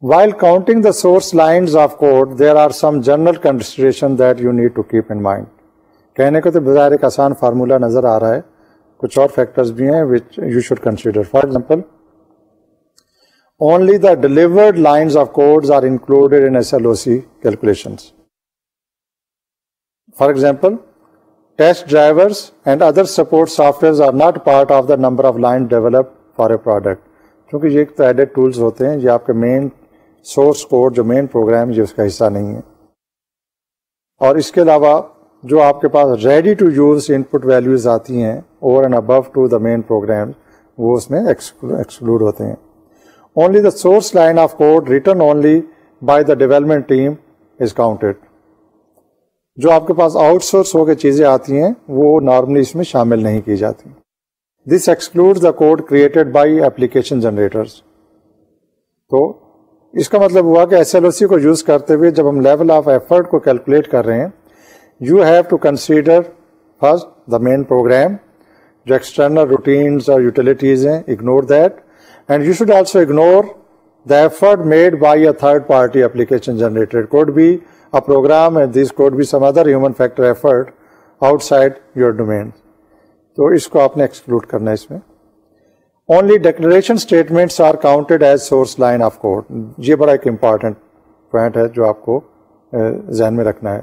S1: While counting the source lines of code, there are some general considerations that you need to keep in mind. کہنے کو تو بظاہر ایک آسان فارمولہ نظر آ رہا ہے, کچھ اور فیکٹرز بھی ہیں which you should consider. For example, only the delivered lines of codes are included in SLOC calculations. For example, test drivers and other support softwares are not part of the number of lines developed for a product. کیونکہ یہ ایک تو added tools ہوتے ہیں, یہ آپ کے main source code جو مین پروگرام یہ اس کا حصہ نہیں ہے. اور اس کے علاوہ جو آپ کے پاس ready to use input values آتی ہیں over and above to the main program, وہ اس میں ایکسکلوڈ ہوتے ہیں. Only the source line of code written only by the development team is counted. جو آپ کے پاس آؤٹ سورس ہو کے چیزیں آتی ہیں وہ نارملی اس میں شامل نہیں کی جاتی. This exclude the code created by application generators. تو اس کا مطلب ہوا کہ ایس ایل او سی کو یوز کرتے ہوئے جب ہم لیول آف ایفرٹ کو کیلکولیٹ کر رہے ہیں, you have to consider first the main program, جو ایکسٹرنل روٹینز اور یوٹیلیٹیز ہیں, ignore that, and you should also ignore the effort made by a third party application generator. Code be a program and this could be some other human factor effort outside your domain. تو اس کو آپ نے exclude کرنا ہے اس میں. Only declaration statements are counted as source line of code. یہ بڑا ایک امپورٹنٹ پوائنٹ ہے جو آپ کو ذہن میں رکھنا ہے.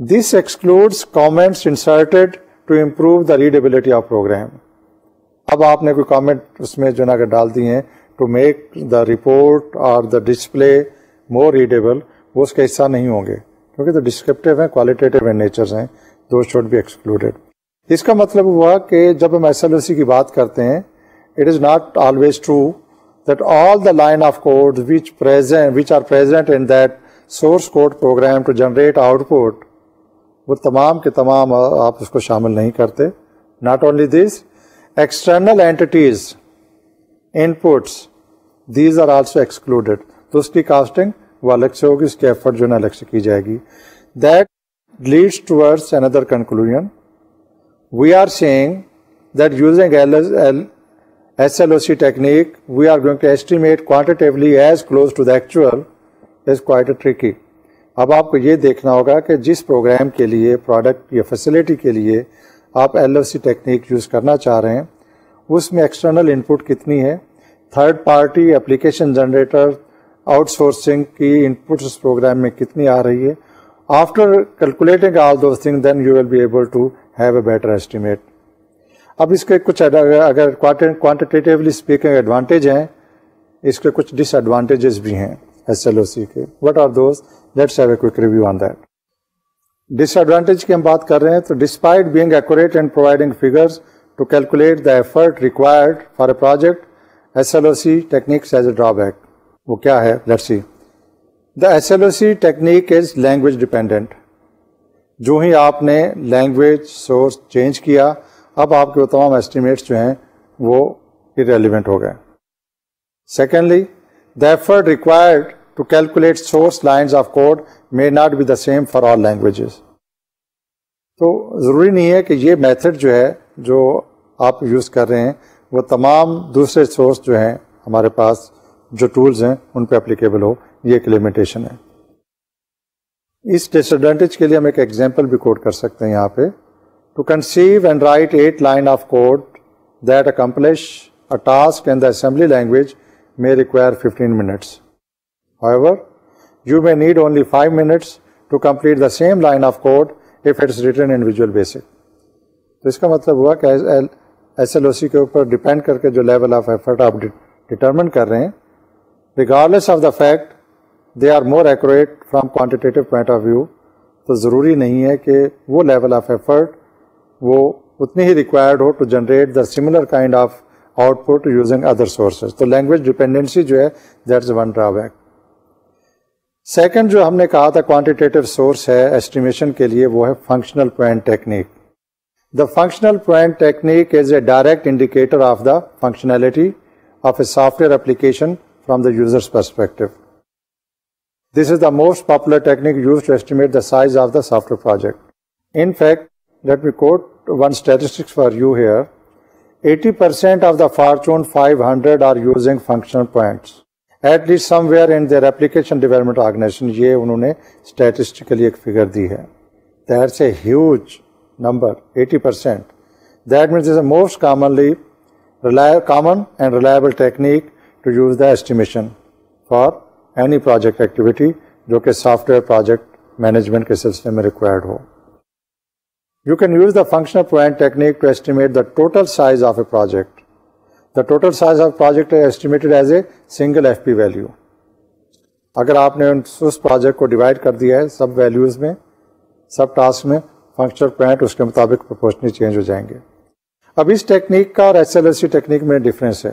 S1: This excludes comments inserted to improve the readability of program. اب آپ نے کوئی کامنٹ اس میں جو نا ڈال دی ہیں to make the report or the display more readable, وہ اس کا حصہ نہیں ہوں گے کیونکہ تو ڈسکرپٹیو ہیں, کوالٹیٹیو ان نیچرز ہیں, دو شوڈ بی ایکسکلوڈیڈ. اس کا مطلب ہوا کہ جب ہم ایس ایل او سی کی بات کرتے ہیں, it is not always true that all the line of code which are present in that source code program to generate output, وہ تمام کے تمام آپ اس کو شامل نہیں کرتے. Not only this, external entities input these are also excluded. تو اس کی کاسٹنگ وہ الگ سے ہوگی, اس کی ایفرٹ جو ہے الگ سے کی جائے گی. That leads towards another conclusion. We are saying that using SLOC technique, we are going to estimate quantitatively as close to the actual is quite tricky. اب آپ کو یہ دیکھنا ہوگا کہ جس پروگرام کے لیے, پروڈکٹ یا فیسلٹی کے لیے آپ LOC ٹیکنیک یوز کرنا چاہ رہے ہیں, اس میں ایکسٹرنل ان پٹ کتنی ہے, third party application generator out sourcing کی ان پٹ اس پروگرام میں کتنی آ رہی ہے. After calculating all those thing then you will be able to have a better estimate. اب اس کے کچھ اگر کوانٹیٹیولی اسپیکنگ ایڈوانٹیج ہیں, اس کے کچھ ڈس ایڈوانٹیجز بھی ہیں ایس ایل او سی کے. What are those? Let's have a quick review on that. Disadvantage کی ہم بات کر رہے ہیں تو despite being accurate and providing figures to calculate the effort required for a project, S L O C techniques as a drawback. وہ کیا ہے؟ Let's see. The S L O C technique is language dependent. جو ہی آپ نے language source change کیا, اب آپ کے وہ تمام ایسٹیمیٹس جو ہیں وہ irrelevant ہو گئے. Secondly, the effort required to calculate source lines of code may not be the same for all languages. تو ضروری نہیں ہے کہ یہ میتھڈ جو ہے جو آپ یوز کر رہے ہیں وہ تمام دوسرے سورس جو ہیں ہمارے پاس جو ٹولز ہیں ان پہ اپلیکیبل ہو. یہ ایک لمیٹیشن ہے. اس ڈس ایڈوانٹیج کے لیے ہم ایک ایگزامپل بھی کوٹ کر سکتے ہیں یہاں پہ. To conceive and write 8 line of code that accomplish a task in the assembly language may require 15 minutes. However, you may need only 5 minutes to complete the same line of code if it is written in Visual Basic. تو اس کا مطلب ہوا کہ S L O C کے اوپر depend کر کے جو لیول آف ایفرٹ آپ ڈٹرمن کر رہے ہیں, regardless of the fact they are more accurate from quantitative point of view, تو ضروری نہیں ہے کہ وہ لیول آف ایفرٹ وہ اتنی ہی ریکوائرڈ ہو to generate the similar kind of output using other sources. تو لینگویج ڈپینڈنسی جو ہے that's one drawback. Second جو ہم نے کہا تھا کوانٹیٹیو سورس ہے ایسٹیمیشن کے لیے, وہ ہے functional point technique. The functional point technique is a direct indicator of the functionality of a soft where application from the users perspective. This is the most popular technique used to estimate the size of the software project. In fact, let me quote one statistics for you here. 80% of the Fortune 500 are using functional points, at least somewhere in their application development organization. یہ انہوں نے statistically ایک figure دی ہے. That's a huge number, 80%. That means it's the most common and reliable technique to use the estimation for any project activity جو کہ soft where project management کے سلسلے میں required who. You can use the functional point technique to estimate the total size of a project. The total size of a project is estimated as a single FP value. اگر آپ نے اس project کو divide کر دیا ہے سب values میں، sub task میں، functional point اس کے مطابق پروپورشنلی چینج ہو جائیں گے. اب اس ٹیکنیک کا اور SLOC ٹیکنیک میں ڈفرینس ہے.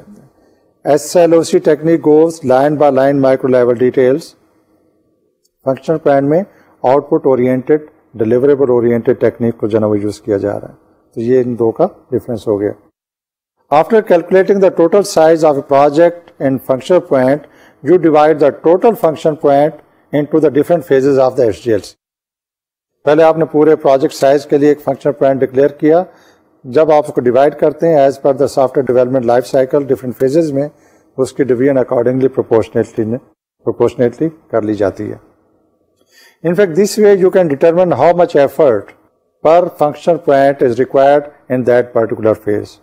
S1: SLOC technique goes line by line micro level details. Functional point میں output oriented deliverable oriented technique کو جو ہے نا وہ یوز کیا جا رہا ہے. تو یہ ان دو کا ڈفرینس ہو گیا. After calculating the total size of a project in functional point you divide the total function point into the different phases of the SDLC. پہلے آپ نے پورے پروجیکٹ سائز کے لیے ایک فنکشن پوائنٹ ڈکلیئر کیا. جب آپ اس کو ڈیوائڈ کرتے ہیں as per the soft where development life cycle different phases میں، اس کی ڈویژن اکارڈنگلی پروپورشنیٹلی کر لی جاتی ہے. In fact this way you can determine how much effort per functional point is required in that particular phase.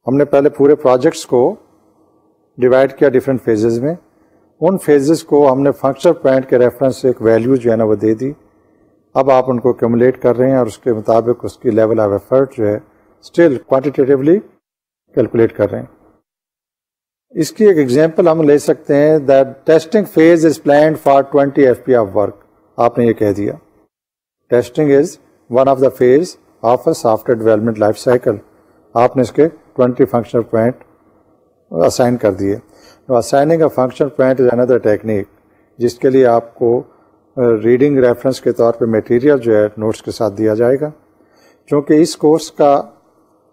S1: ہم نے پہلے پورے پروجیکٹس کو ڈیوائڈ کیا ڈفرینٹ فیزز میں. ان فیزز کو ہم نے فنکشنل پوائنٹ کے ریفرنس سے ایک ویلیو جو ہے نا وہ دے دی. اب آپ ان کو کیومولیٹ کر رہے ہیں اور اس کے مطابق اس کی لیول آف ایفرٹ جو ہے اسٹل کوانٹیٹیولی کیلکولیٹ کر رہے ہیں. اس کی ایک ایگزامپل ہم لے سکتے ہیں that testing phase is planned for 20 FP of work. آپ نے یہ کہہ دیا testing is one of the phase of a soft where development life cycle. آپ نے اس کے 20 فنکشنل پوائنٹ اسائن کر دیے. Assigning a functional point is another technique جس کے لیے آپ کو ریڈنگ ریفرنس کے طور پہ میٹیریل جو ہے نوٹس کے ساتھ دیا جائے گا. چونکہ اس کورس کا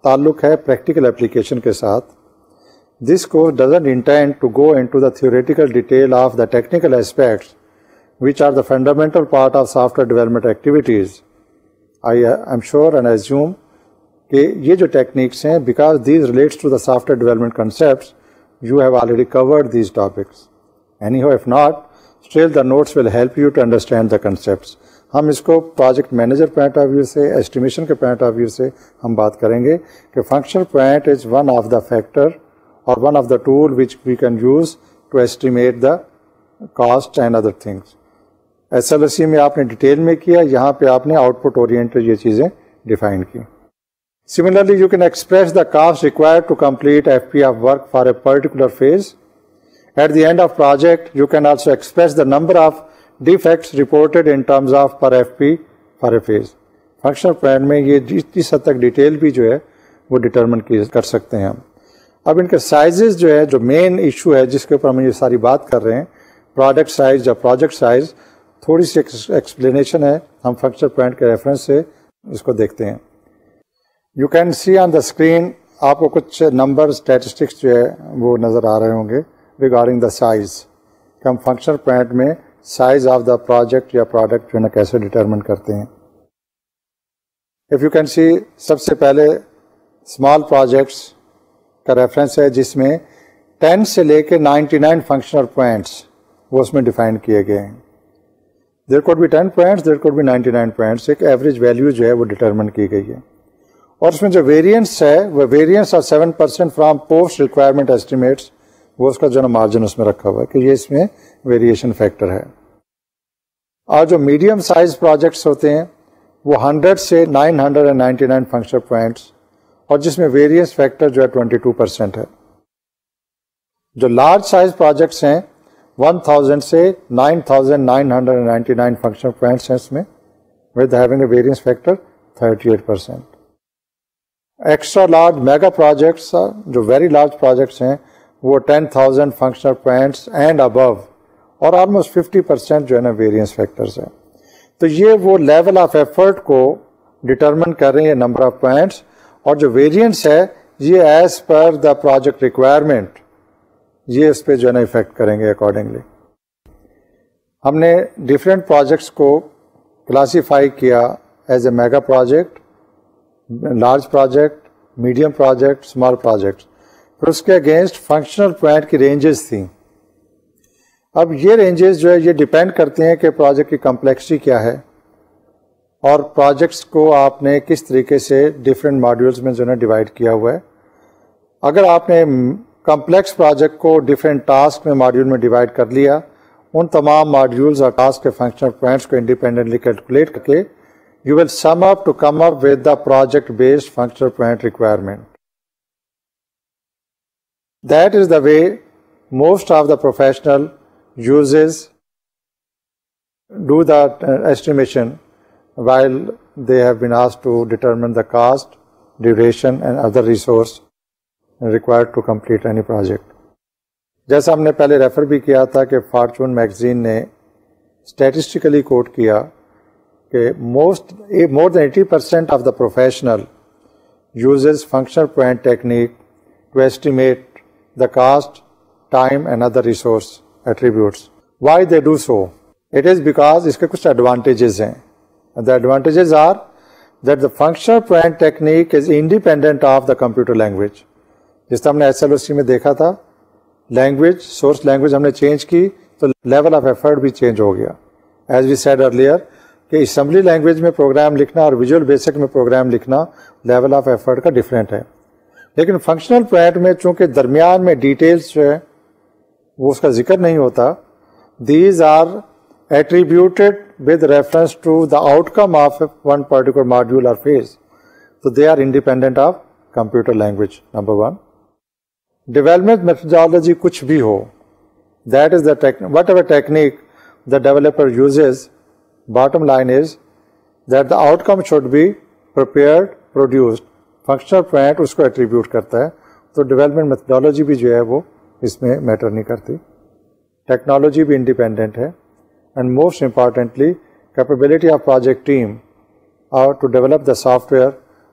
S1: تعلق ہے پریکٹیکل اپلیکیشن کے ساتھ. This course doesn't intend to go into the theoretical detail of the technical aspects which are the fundamental part of software development activities. I am sure and assume کہ یہ جو techniques ہیں because these relates to the software development concepts, you have already covered these topics. Anyhow, if not, still the notes will help you to understand the concepts. ہم اس کو project manager point of view سے، estimation کے point of view سے ہم بات کریں گے کہ functional point is one of the factor اور one of the tool which we can use to estimate the cost and other things. SLOC میں آپ نے ڈیٹیل میں کیا، یہاں پہ آپ نے آؤٹ پٹ اورینٹڈ یہ چیزیں ڈیفائن کی. Similarly, you can express the cost required to complete FP of work for a particular phase. At the end of project, you can also express the number of defects reported in terms of per FP for a phase. Functional point میں یہ جس حد تک detail بھی جو ہے وہ determine کر سکتے ہیں ہم. اب ان کے سائزز جو ہے، جو مین ایشو ہے جس کے اوپر ہم یہ ساری بات کر رہے ہیں، پروڈکٹ سائز یا پروجیکٹ سائز، تھوڑی سی ایکسپلینیشن ہے. ہم فنکشنل پوائنٹ کے ریفرنس سے اس کو دیکھتے ہیں. You can see on the screen, آپ کو کچھ نمبر اسٹیٹسٹکس جو ہے وہ نظر آ رہے ہوں گے ریگارڈنگ دا سائز، کہ ہم فنکشنل پوائنٹ میں سائز آف دا پروجیکٹ یا پروڈکٹ جو ہے نا کیسے ڈٹرمن کرتے ہیں. اف یو کین سی، سب سے پہلے اسمال پروجیکٹس کا ریفرنس ہے جس میں 10 سے لے کے 99 فنکشنل پوائنٹس وہ اس میں ڈیفائن کیے گئے ہیں. There could be 10 points, there could be 99 points. ایک ایوریج ویلیو جو ہے وہ ڈٹرمن کی گئی ہے. اور اس میں جو ویریئنس ہے وہ variance of 7% from post requirement estimates, وہ اس کا جو ہے مارجن اس میں رکھا ہوا ہے کہ یہ اس میں ویریشن فیکٹر ہے. اور جو میڈیم سائز پروجیکٹس ہوتے ہیں وہ 100 سے 999 فنکشنل پوائنٹس، اور جس میں ویریئنس فیکٹر جو ہے 22% ہے. جو لارج سائز پروجیکٹس ہیں 1000 سے 9999 فنکشنل پوائنٹس ہیں اس میں، with having a variance factor 38%. Extra large mega projects, جو ویری لارج پروجیکٹس ہیں، وہ 10,000 فنکشنل پوائنٹس اینڈ ابو، اور آلموسٹ 50% جو ہے نا ویریئنس فیکٹرز ہیں. تو یہ وہ لیول آف ایفرٹ کو ڈٹرمن کر رہے ہیں نمبر آف پوائنٹس، اور جو ویریئنس ہے یہ as per the project requirement یہ اس پہ جو ہے نا افیکٹ کریں گے اکارڈنگلی. ہم نے ڈفرینٹ پروجیکٹس کو کلاسیفائی کیا as a mega project, large project, medium project, small project. پھر اس کے اگینسٹ فنکشنل پوائنٹ کی رینجز تھیں. اب یہ رینجز جو ہے یہ ڈیپینڈ کرتے ہیں کہ پروجیکٹ کی کمپلیکسٹی کیا ہے اور پروجیکٹس کو آپ نے کس طریقے سے ڈفرینٹ ماڈیولز میں جو ہے ڈیوائڈ کیا ہوا ہے. اگر آپ نے کمپلیکس پروجیکٹ کو ڈفرینٹ ٹاسک میں ماڈیول میں ڈیوائڈ کر لیا, ان تمام ماڈیولز اور ٹاسک کے فنکشنل پوائنٹس کو انڈیپینڈنٹلی کیلکولیٹ کر کے you will sum up to come up with the project based functional point requirement. That is the way most of the professional uses do the estimation while they have been asked to determine the cost, duration and other resource required to complete any project. جیسا ہم نے پہلے refer بھی کیا تھا کہ fortune magazine نے statistically کوٹ کیا کہ more than 80% of the professional uses functional point technique to estimate the cost, time and other resource attributes. Why they do so? It is because اس کے کچھ advantages ہیں. The advantages are that the functional point technique is independent of the computer language. جس طرح ہم نے SLOC میں دیکھا تھا, لینگویج سورس لینگویج ہم نے چینج کی تو لیول آف ایفرٹ بھی چینج ہو گیا. ایز وی سیڈ ارلیئر کہ اسمبلی لینگویج میں پروگرام لکھنا اور ویژول بیسک میں پروگرام لکھنا لیول آف ایفرٹ کا ڈفرینٹ ہے. لیکن فنکشنل پوائنٹ میں چونکہ درمیان میں ڈیٹیلز جو ہے وہ اس کا ذکر نہیں ہوتا, these are attributed with reference to the outcome of one particular module اور فیز, تو they are independent of computer language. Number 1. Development methodology کچھ بھی ہو, that is the whatever technique the developer uses, bottom line is that the outcome should be prepared, produced. Functional point اس کو attribute کرتا ہے, تو development methodology بھی جو ہے وہ اس میں میٹر نہیں کرتی. ٹیکنالوجی بھی انڈیپینڈنٹ ہے, and most importantly capability of project team to develop the software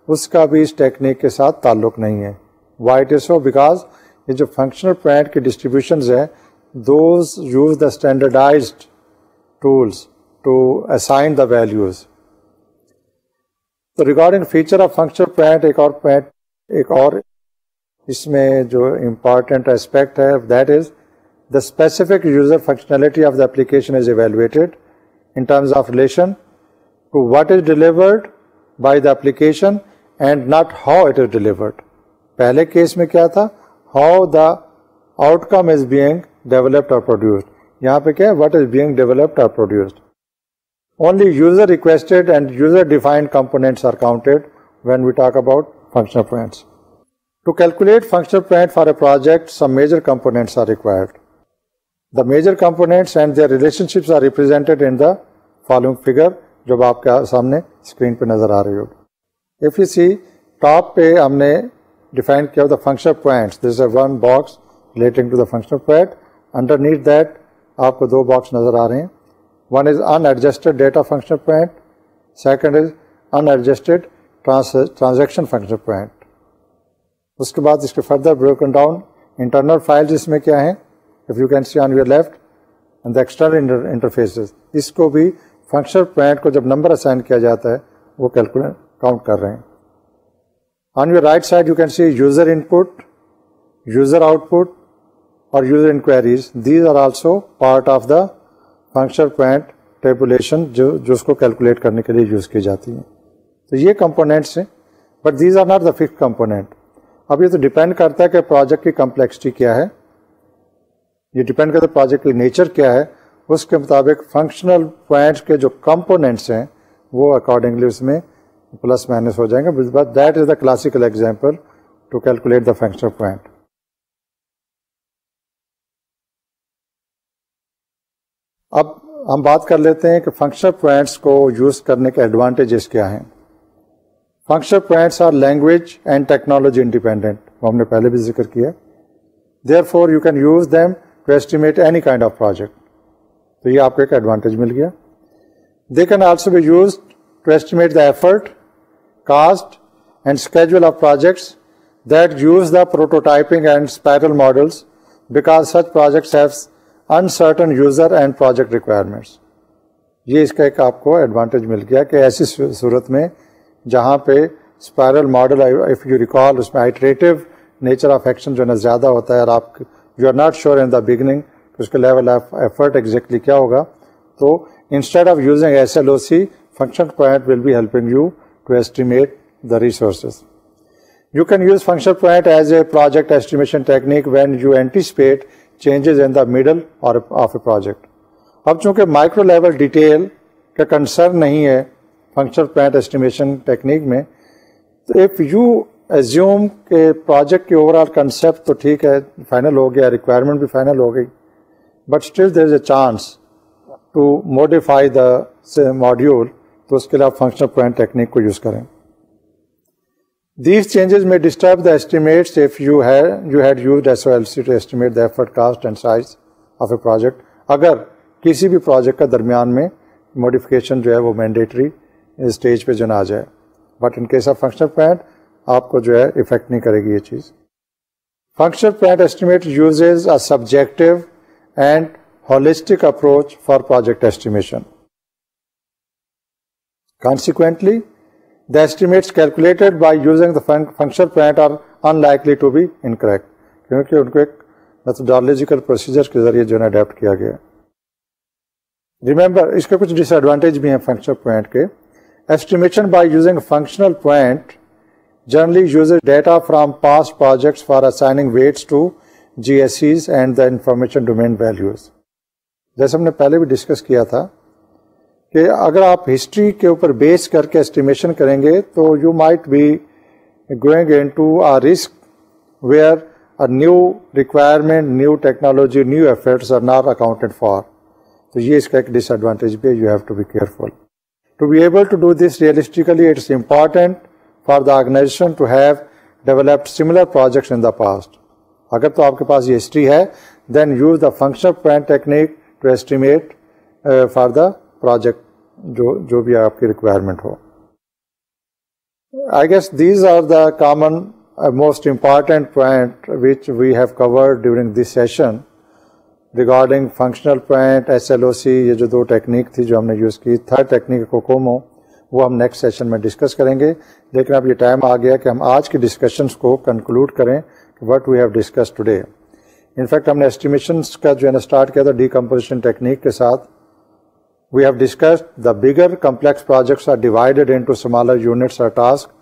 S1: اس کا بھی اس ٹیکنیک کے ساتھ تعلق نہیں ہے. Why it is so? Because یہ جو functional point کی distributions ہیں, those use the standardized tools to assign the values. So regarding feature of functional point, ایک اور اس میں جو important aspect ہے, that is the specific user functionality of the application is evaluated in terms of relation to what is delivered by the application and not how it is delivered. پہلے case میں کیا تھا, how the outcome is being developed or produced. یہاں پہ کیا ہے, what is being developed or produced. Only user requested and user defined components are counted when we talk about functional points. To calculate functional point for a project, some major components are required. The major components and their relationships are represented in the following figure, جو آپ کے سامنے screen پہ نظر آ رہی ہوگی. If you see, top پہ ہم نے ڈیفائن کیا the functional points. This is a one box relating to the functional point. Underneath that آپ کو دو باکس نظر آ رہے ہیں. One is unadjusted data functional point. Second is unadjusted transaction functional point. اس کے بعد اس کے further broken down internal files اس میں کیا ہیں, if you can see on your left, and the external interfaces. اس کو بھی functional point کو جب نمبر assign کیا جاتا ہے وہ calculate count کر رہے ہیں. On your right side you can see user input, user output or user inquiries. These are also part of the functional point tabulation جو اس کو کیلکولیٹ کرنے کے لیے یوز کی جاتی ہیں. تو یہ کمپوننٹس ہیں, but these are not the fix component. اب یہ تو ڈپینڈ کرتا ہے کہ پروجیکٹ کی کمپلیکسٹی کیا ہے, یہ ڈپینڈ کرتا ہے پروجیکٹ کی نیچر کیا ہے, اس کے مطابق فنکشنل پوائنٹس کے جو کمپوننٹس ہیں وہ اکارڈنگلی اس میں پلس مائنس ہو جائیں گے. But that is the classical example to calculate the functional point. اب ہم بات کر لیتے ہیں کہ فنکشنل پوائنٹس کو یوز کرنے کے ایڈوانٹیجز کیا ہیں. Functional points are language and technology independent, ہم نے پہلے بھی ذکر کیا. Therefore you can use them to estimate any kind of project. تو یہ آپ کو ایک ایڈوانٹیج مل گیا. They can also be use to estimate the effort, cost and schedule of projects that use the prototyping and spiral models, because such projects have uncertain user and project requirements. یہ اس کا ایک آپ کو advantage مل گیا کہ ایسی صورت میں جہاں پہ spiral model if you recall اس میں آئٹریٹو نیچر آف ایکشن جو ہے نا زیادہ ہوتا ہے, اور آپ you are not sure in the beginning اس کا لیول آف ایفرٹ ایگزیکٹلی کیا ہوگا, تو instead of using SLOC functional point will be helping you to estimate the resources. You can use functional point as a project estimation technique when you anticipate changes in the middle of a project. اب چونکہ micro level detail کا concern نہیں ہے functional point estimation technique میں، تو if you assume کہ project کی over all concept تو ٹھیک ہے، فائنل ہو گیا، ریکوائرمنٹ بھی فائنل ہو گئی، but still there is a chance to modify the module, تو اس کے لیے آپ فنکشنل پوائنٹ ٹیکنیک کو یوز کریں. These changes may disturb the estimates if you had used SOLC to estimate the effort, cost and size of a project. اگر کسی بھی پروجیکٹ کا درمیان میں موڈیفکیشن جو ہے وہ مینڈیٹری اسٹیج پہ جو نہ آ جائے، but in case of functional point آپ کو جو ہے افیکٹ نہیں کرے گی یہ چیز. Functional point estimate uses a subjective and holistic approach for project estimation. Consequently, the estimates calculated by using the functional point are unlikely to be incorrect, کیونکہ ان کو ایک میتھڈالوجیکل پروسیجر کے ذریعے جو ہے اڈیپٹ کیا گیا. ریمبر، اس کے کچھ ڈس ایڈوانٹیج بھی ہیں فنکشنل پوائنٹ کے. Estimation by using functional point generally uses data from past projects for assigning weights to GSEs and the information domain values. جیسے ہم نے پہلے بھی ڈسکس کیا تھا کہ اگر آپ ہسٹری کے اوپر بیس کر کے اسٹیمیشن کریں گے تو you might be going in to a risk where a new requirement, new technology, new efforts are not accounted for. تو یہ اس کا ایک ڈس ایڈوانٹیج بھی ہے. You have to be careful to be able to do this realistically. It's important for the organization to have developed similar projects in the past. اگر تو آپ کے پاس یہ ہسٹری ہے، then use the functional point technique to estimate for the project جو بھی آپ کی ریکوائرمنٹ ہو. I guess these are the common most important point which we have covered during this session regarding functional point, SLOC. یہ جو دو technique تھی جو ہم نے یوز کی، تھرڈ ٹیکنیک کوکومو، وہ ہم نیکسٹ سیشن میں ڈسکس کریں گے. لیکن اب یہ ٹائم آ گیا کہ ہم آج کی ڈسکشنس کو کنکلوڈ کریں what we have discuss today. In fact ہم نے اسٹیمیشنس کا جو ہے نا اسٹارٹ کیا تھا ڈیکمپوزیشن ٹیکنیک کے ساتھ. We have discussed the bigger complex projects are divided into smaller units or tasks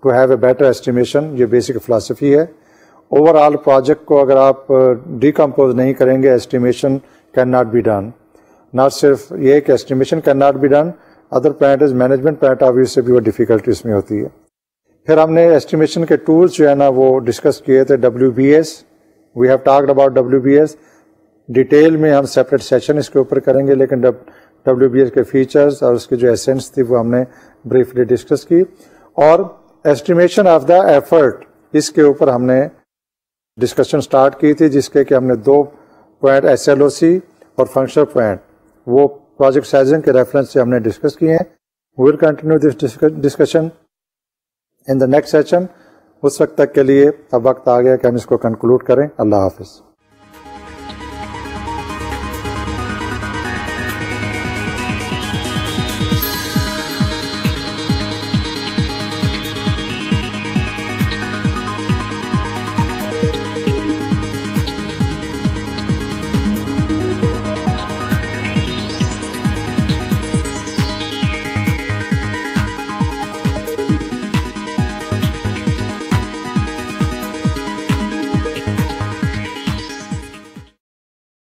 S1: to have a better estimation. یہ بیسک فلاسفی ہے. اوور آل پروجیکٹ کو اگر آپ ڈیکمپوز نہیں کریں گے، estimation cannot be done. نہ صرف یہ کہ estimation cannot be done، other point is management point of view سے بھی وہ ڈیفیکلٹی اس میں ہوتی ہے. پھر ہم نے estimation کے ٹولس جو ہے نا وہ ڈسکس کیے تھے. WBS, we have talked about WBS. Detail میں ہم سیپریٹ سیشن اس کے اوپر کریں گے، لیکن WBS کے فیچرز اور اس کی جو ایسنس تھی وہ ہم نے بریفلی ڈسکس کی. اور ایسٹیمیشن آف دا ایفرٹ، اس کے اوپر ہم نے ڈسکشن سٹارٹ کی تھی، جس کے کہ ہم نے 2 پوائنٹ SLOC اور فنکشنل پوائنٹ وہ پروجیکٹ سائزنگ کے ریفرنس سے ہم نے ڈسکس کیے ہیں. We will continue this discussion in the next session. اس وقت تک کے لیے اب وقت آ گیا کہ ہم اس کو کنکلوڈ کریں. اللہ حافظ.